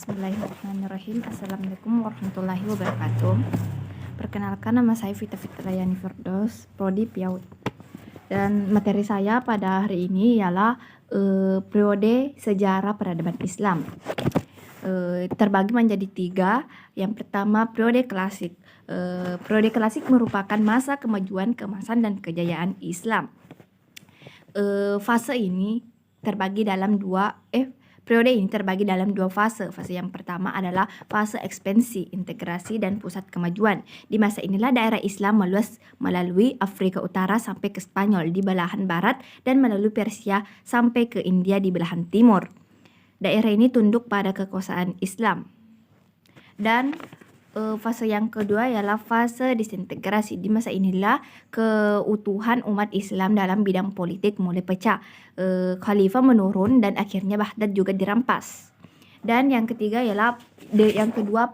Bismillahirrahmanirrahim. Assalamualaikum warahmatullahi wabarakatuh. Perkenalkan, nama saya Vita Fitrayani Firdaus, Prodi PIAUD. Dan materi saya pada hari ini ialah periode sejarah peradaban Islam. Terbagi menjadi 3. Yang pertama, periode klasik. Periode klasik merupakan masa kemajuan, keemasan, dan kejayaan Islam. Periode ini terbagi dalam 2 fase. Fase yang pertama adalah fase ekspansi, integrasi, dan pusat kemajuan. Di masa inilah daerah Islam meluas melalui Afrika Utara sampai ke Spanyol di belahan barat dan melalui Persia sampai ke India di belahan timur. Daerah ini tunduk pada kekuasaan Islam. Dan fase yang kedua ialah fase disintegrasi. Di masa inilah keutuhan umat Islam dalam bidang politik mulai pecah. Khalifah menurun dan akhirnya Baghdad juga dirampas. Dan yang ketiga ialah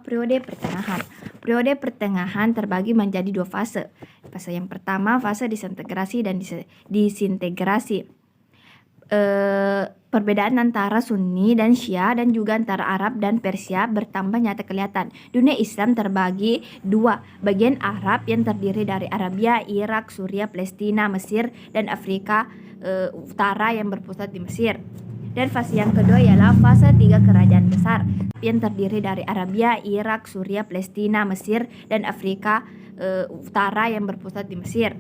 periode pertengahan. Periode pertengahan terbagi menjadi 2 fase. Fase yang pertama, fase disintegrasi dan disintegrasi. Perbedaan antara Sunni dan Syiah dan juga antara Arab dan Persia bertambah nyata kelihatan. Dunia Islam terbagi 2, bagian Arab yang terdiri dari Arabia, Irak, Suriah, Palestina, Mesir, dan Afrika Utara yang berpusat di Mesir. Dan fase yang kedua ialah fase 3 kerajaan besar yang terdiri dari Arabia, Irak, Suriah, Palestina, Mesir, dan Afrika Utara yang berpusat di Mesir.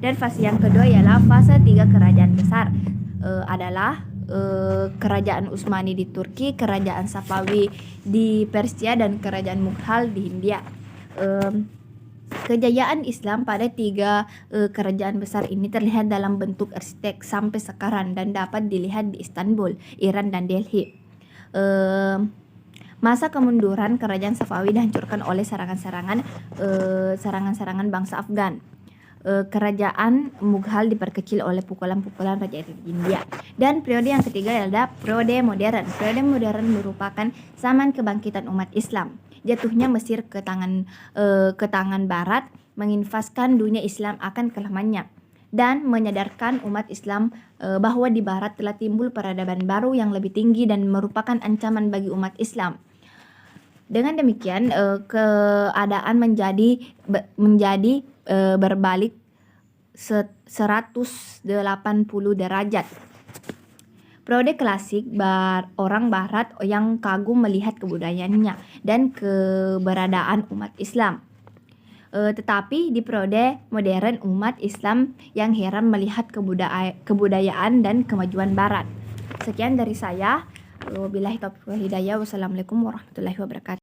Dan fase yang kedua ialah fase 3 kerajaan besar adalah kerajaan Utsmani di Turki, kerajaan Safawi di Persia, dan kerajaan Mughal di Hindia. Kejayaan Islam pada 3 kerajaan besar ini terlihat dalam bentuk arsitek sampai sekarang dan dapat dilihat di Istanbul, Iran, dan Delhi. Masa kemunduran kerajaan Safawi dihancurkan oleh serangan-serangan bangsa Afgan. Kerajaan Mughal diperkecil oleh pukulan-pukulan Raja India. Dan periode yang ketiga adalah periode modern. Periode modern merupakan zaman kebangkitan umat Islam. Jatuhnya Mesir ke tangan Barat menginvaskan dunia Islam akan kelemahannya dan menyadarkan umat Islam bahwa di Barat telah timbul peradaban baru yang lebih tinggi dan merupakan ancaman bagi umat Islam. Dengan demikian keadaan menjadi berbalik 180 derajat. Periode klasik orang Barat yang kagum melihat kebudayaannya dan keberadaan umat Islam. Tetapi di periode modern umat Islam yang heran melihat kebudayaan dan kemajuan Barat. Sekian dari saya. Wabillahi taufiq wal hidayah. Wassalamualaikum warahmatullahi wabarakatuh.